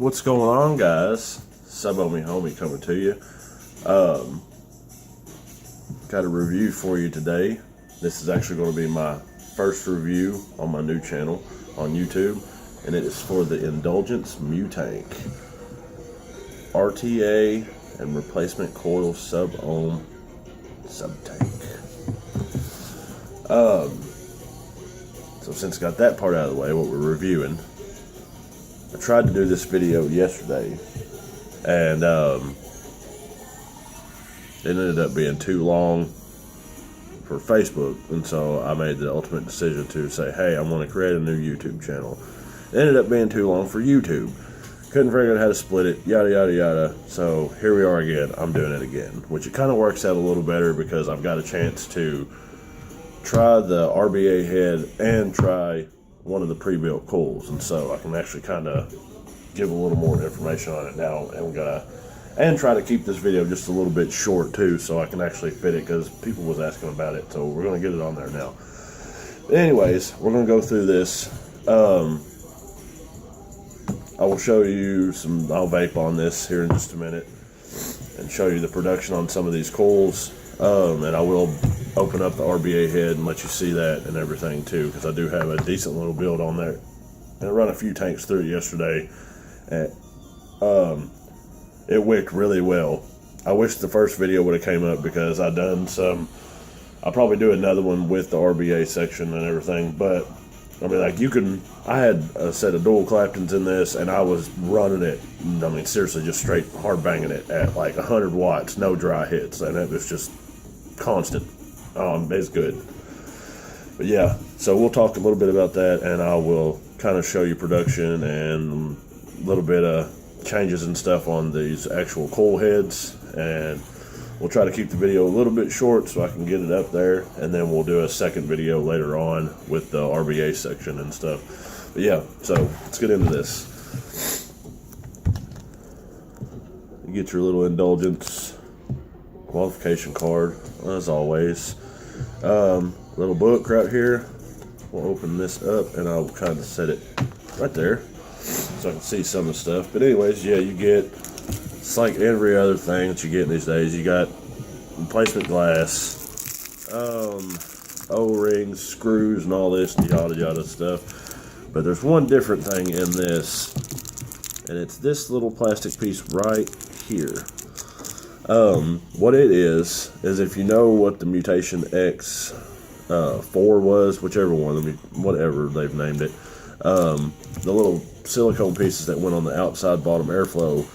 What's going on, guys? Subohm homie coming to you. Got a review for you today. This is actually going to be my first review on my new channel on YouTube, and it is for the Indulgence mutank RTA and replacement coil Subohm sub-tank. So since I got that part out of the way, what we're reviewing, I tried to do this video yesterday, and it ended up being too long for Facebook, and so I made the ultimate decision to say, hey, I want to create a new YouTube channel. It ended up being too long for YouTube. Couldn't figure out how to split it, yada yada yada. So here we are again. I'm doing it again, which it kind of works out a little better because I've got a chance to try the RBA head and try one of the pre-built coils, and so I can actually kind of give a little more information on it now, and try to keep this video just a little bit short too, so I can actually fit it, because people was asking about it, so we're going to get it on there now. But anyways, we're going to go through this. I will show you I'll vape on this here in just a minute and show you the production on some of these coils, and I will open up the RBA head and let you see that and everything too, because I do have a decent little build on there, and I run a few tanks through it yesterday, and it wicked really well. I wish the first video would have came up, because I'll probably do another one with the RBA section and everything, but I mean, like, I had a set of dual Claptons in this, and I was running it, I mean, seriously, just straight hard banging it at like 100 watts, no dry hits, and it was just constant. It's good. But yeah, so we'll talk a little bit about that, and I will kind of show you production and a little bit of changes and stuff on these actual coil heads, and we'll try to keep the video a little bit short so I can get it up there, and then we'll do a second video later on with the RBA section and stuff. But yeah, so let's get into this. You get your little Indulgence qualification card, as always. Little book right here. We'll open this up, and I'll kind of set it right there so I can see some of the stuff. But anyways, yeah, you get, it's like every other thing that you get these days. You got replacement glass, O-rings, screws, and all this yada yada stuff. But there's one different thing in this, and it's this little plastic piece right here. What it is if you know what the Mutation X 4 was, whichever one, whatever they've named it, the little silicone pieces that went on the outside bottom airflow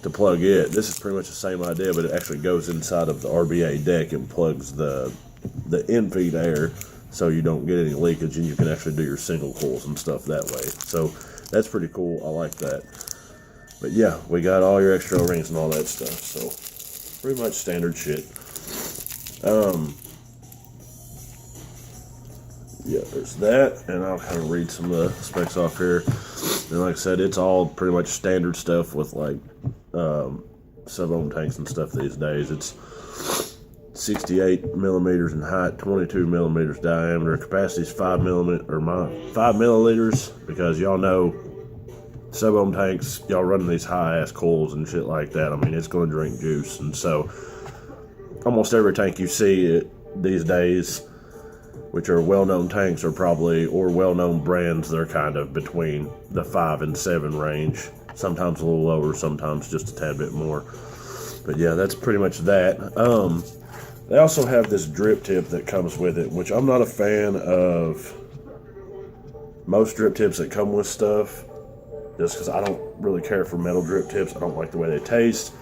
to plug it, this is pretty much the same idea, but it actually goes inside of the RBA deck and plugs the in-feed air, so you don't get any leakage, and you can actually do your single coils and stuff that way. So that's pretty cool. I like that. But yeah, we got all your extra O-rings and all that stuff, so pretty much standard shit. Yeah, there's that, and I'll kind of read some of the specs off here. And like I said, it's all pretty much standard stuff with like Subohm tanks and stuff these days. It's 68 millimeters in height, 22 millimeters diameter. Capacity is 5 milliliters, because y'all know Subohm tanks, y'all running these high ass coils and shit like that. I mean, it's going to drink juice, and so almost every tank you see these days, which are well-known tanks, or well-known brands, they're kind of between the 5 and 7 range. Sometimes a little lower, sometimes just a tad bit more. But yeah, that's pretty much that. They also have this drip tip that comes with it, which I'm not a fan of most drip tips that come with stuff, just because I don't really care for metal drip tips. I don't like the way they taste.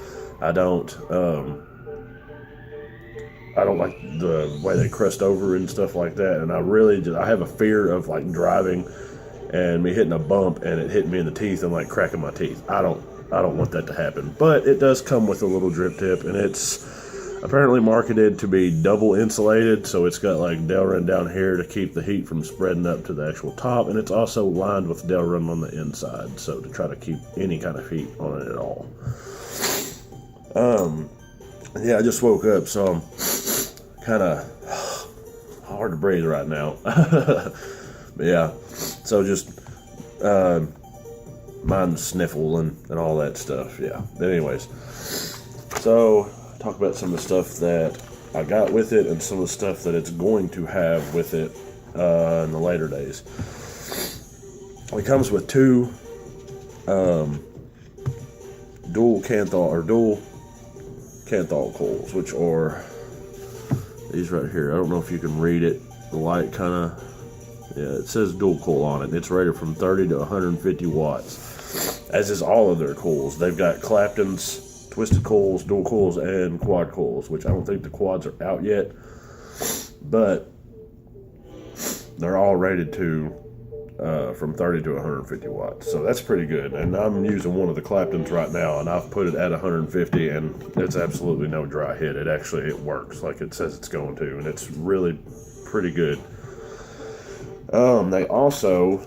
I don't like the way they crust over and stuff like that, and I have a fear of like driving and me hitting a bump and it hitting me in the teeth and like cracking my teeth. I don't want that to happen. But it does come with a little drip tip, and it's apparently marketed to be double insulated, so it's got like Delrin down here to keep the heat from spreading up to the actual top, and it's also lined with Delrin on the inside, so to try to keep any kind of heat on it at all. Yeah, I just woke up, so I'm kind of hard to breathe right now. But yeah, so just mind the sniffle and all that stuff. Yeah. But anyways, so talk about some of the stuff that I got with it and some of the stuff that it's going to have with it in the later days. It comes with two dual canthal coils, which are these right here. I don't know if you can read it. The light kind of, yeah, it says dual coil on it. It's rated from 30 to 150 watts, as is all of their coils. They've got Clapton's twisted coils, dual coils, and quad coils, which I don't think the quads are out yet, but they're all rated to from 30 to 150 watts. So that's pretty good. And I'm using one of the Claptons right now, and I've put it at 150, and it's absolutely no dry hit. It works like it says it's going to, and it's really pretty good. They also,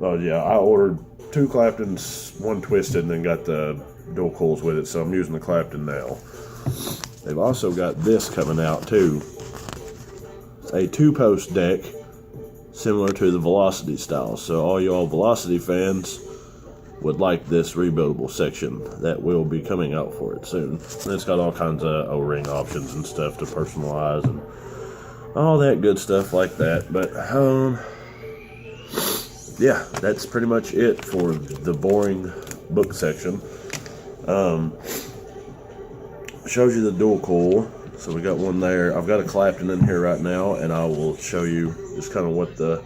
I ordered two Claptons, one twisted, and then got the dual coils with it, so I'm using the Clapton now. They've also got this coming out too. It's a 2-post deck, similar to the Velocity style. So all y'all Velocity fans would like this rebuildable section that will be coming out for it soon. And it's got all kinds of O-ring options and stuff to personalize and all that good stuff like that. But yeah, that's pretty much it for the boring book section. Shows you the dual coil. So we got one there. I've got a Clapton in here right now, and I will show you just kind of what the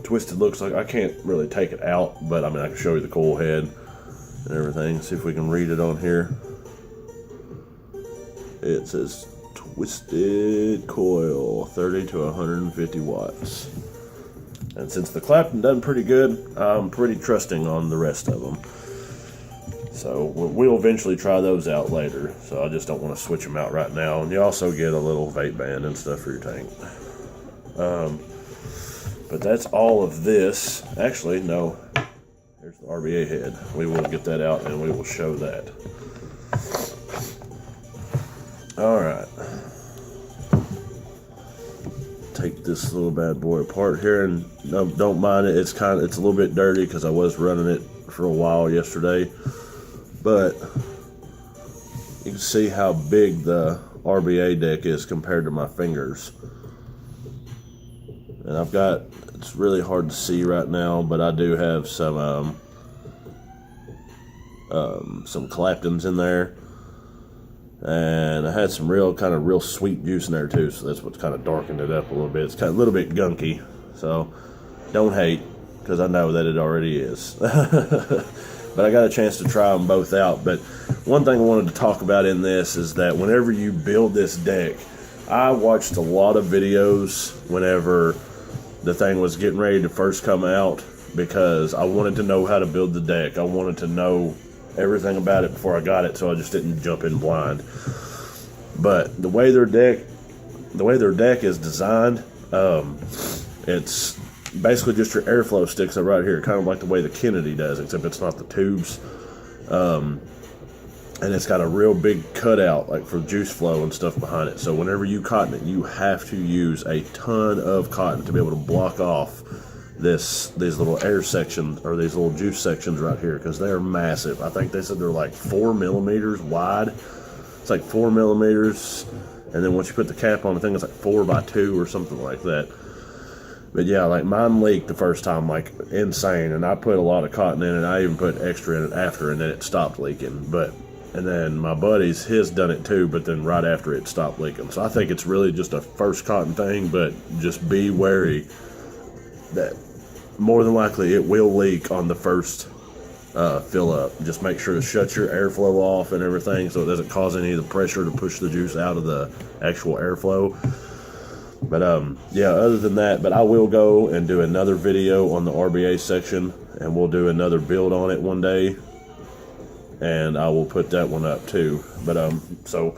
twisted looks like. I can't really take it out, but I mean I can show you the coil head and everything. See if we can read it on here. It says twisted coil, 30 to 150 watts. And since the Clapton done pretty good, I'm pretty trusting on the rest of them. So we'll eventually try those out later. So I just don't want to switch them out right now. And you also get a little vape band and stuff for your tank. But that's all of this. Actually, no. Here's the RBA head. We will get that out and we will show that. All right. Take this little bad boy apart here, and don't mind it. It's a little bit dirty because I was running it for a while yesterday. But you can see how big the RBA deck is compared to my fingers. And it's really hard to see right now, but I do have some Claptons in there. And I had some real sweet juice in there too, so that's what's kind of darkened it up a little bit. It's kind of a little bit gunky, so don't hate, because I know that it already is. But I got a chance to try them both out. But one thing I wanted to talk about in this is that whenever you build this deck, I watched a lot of videos whenever the thing was getting ready to first come out, because I wanted to know how to build the deck. I wanted to know everything about it before I got it, so I just didn't jump in blind. But the way their deck is designed, it's basically just your airflow sticks up right here, kind of like the way the Kennedy does, except it's not the tubes. And it's got a real big cutout, like for juice flow and stuff behind it. So whenever you cotton it, you have to use a ton of cotton to be able to block off these little air sections, or these little juice sections right here, because they're massive. I think they said they're like 4 millimeters wide. It's like 4 millimeters, and then once you put the cap on, I think it's like 4 by 2 or something like that. But yeah, like mine leaked the first time, like insane, and I put a lot of cotton in it. I even put extra in it after, and then it stopped leaking. And then my buddy's, his done it too, but then right after it stopped leaking. So I think it's really just a first cotton thing, but just be wary that more than likely it will leak on the first fill up. Just make sure to shut your airflow off and everything, so it doesn't cause any of the pressure to push the juice out of the actual airflow. But yeah, other than that, but I will go and do another video on the RBA section, and we'll do another build on it one day, and I will put that one up too. But so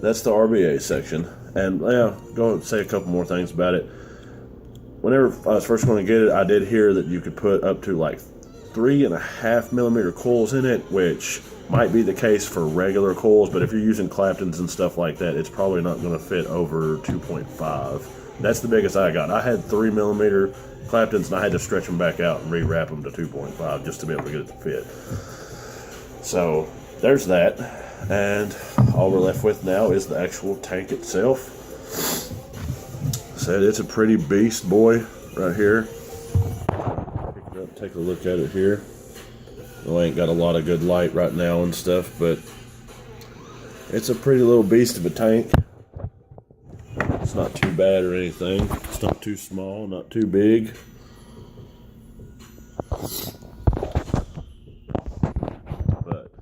that's the RBA section. And yeah, go and say a couple more things about it. Whenever I was first going to get it, I did hear that you could put up to like 3.5 millimeter coils in it, which might be the case for regular coils, but if you're using Claptons and stuff like that, it's probably not going to fit over 2.5. That's the biggest I got. I had 3mm Claptons, and I had to stretch them back out and rewrap them to 2.5 just to be able to get it to fit. So there's that, and all we're left with now is the actual tank itself. Said it's a pretty beast boy right here. Pick it up, take a look at it here. Well, I ain't got a lot of good light right now and stuff, but it's a pretty little beast of a tank. It's not too bad or anything. It's not too small, not too big. But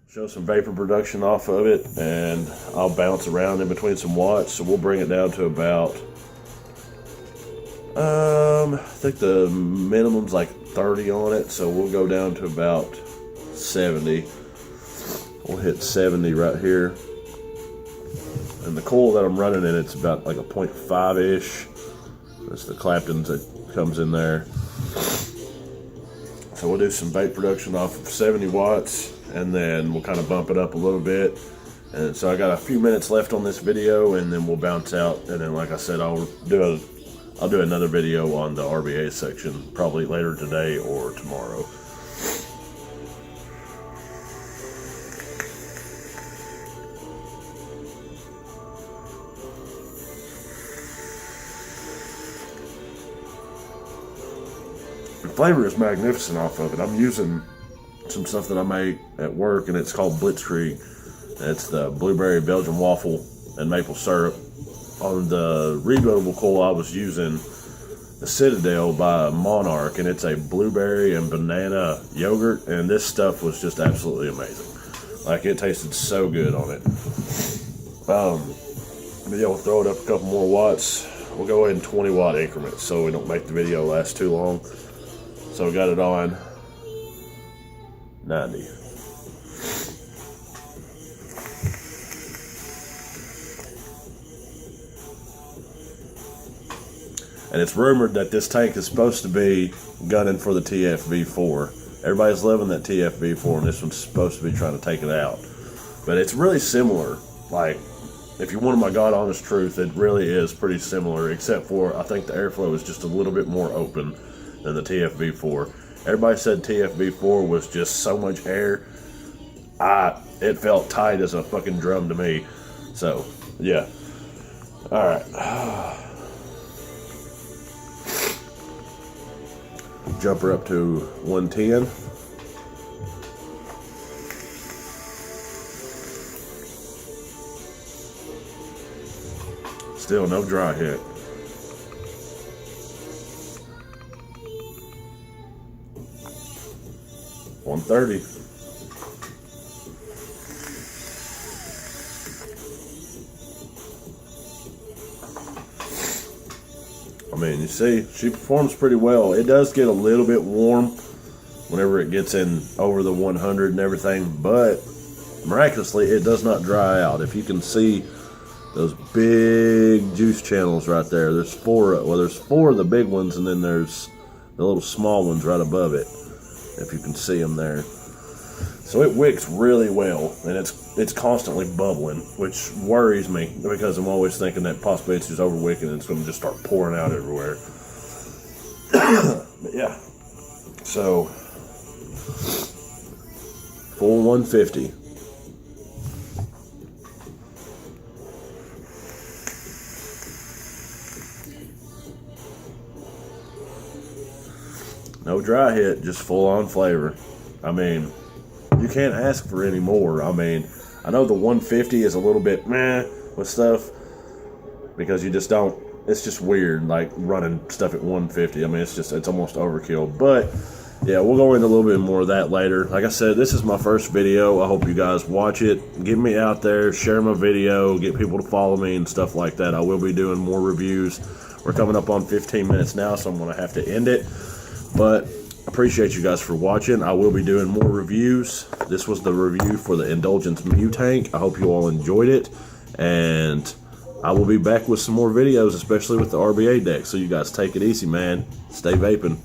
show some vapor production off of it, and I'll bounce around in between some watts. So we'll bring it down to about, I think the minimum's like 30 on it. So we'll go down to about 70. We'll hit 70 right here. And the coil that I'm running in, it's about like a 0.5-ish. That's the Claptons that comes in there. So we'll do some vape production off of 70 watts, and then we'll kind of bump it up a little bit. And so I got a few minutes left on this video, and then we'll bounce out. And then, like I said, I'll do another video on the RBA section probably later today or tomorrow. The flavor is magnificent off of it. I'm using some stuff that I make at work, and it's called Blitzkrieg. It's the blueberry Belgian waffle and maple syrup. On the rebuildable coil, I was using the Citadel by Monarch, and it's a blueberry and banana yogurt, and this stuff was just absolutely amazing. Like, it tasted so good on it. But yeah, we'll throw it up a couple more watts. We'll go ahead in 20-watt increments so we don't make the video last too long. So we got it on 90. And it's rumored that this tank is supposed to be gunning for the TFV4. Everybody's loving that TFV4, and this one's supposed to be trying to take it out. But it's really similar. Like, if you wanted my God honest truth, it really is pretty similar, except for I think the airflow is just a little bit more open than the TFV4. Everybody said TFV4 was just so much air. It felt tight as a fucking drum to me. So, yeah. Alright. Jump her up to 110. Still no dry hit. $130. I mean, you see, she performs pretty well. It does get a little bit warm whenever it gets in over the 100 and everything, but miraculously, it does not dry out. If you can see those big juice channels right there, there's four of the big ones, and then there's the little small ones right above it, if you can see them there. So it wicks really well, and it's constantly bubbling, which worries me because I'm always thinking that possibly it's just over wicking and it's going to just start pouring out everywhere. But yeah, so full 150. No dry hit, just full on flavor. I mean, you can't ask for any more. I mean, I know the 150 is a little bit meh with stuff because you just don't, it's just weird, like running stuff at 150. I mean, it's almost overkill. But yeah, we'll go into a little bit more of that later. Like I said, this is my first video. I hope you guys watch it. Get me out there, share my video, get people to follow me and stuff like that. I will be doing more reviews. We're coming up on 15 minutes now, so I'm going to have to end it. But appreciate you guys for watching. I will be doing more reviews. This was the review for the Indulgence mutank. I hope you all enjoyed it, and I will be back with some more videos, especially with the RBA deck. So you guys take it easy, man. Stay vaping.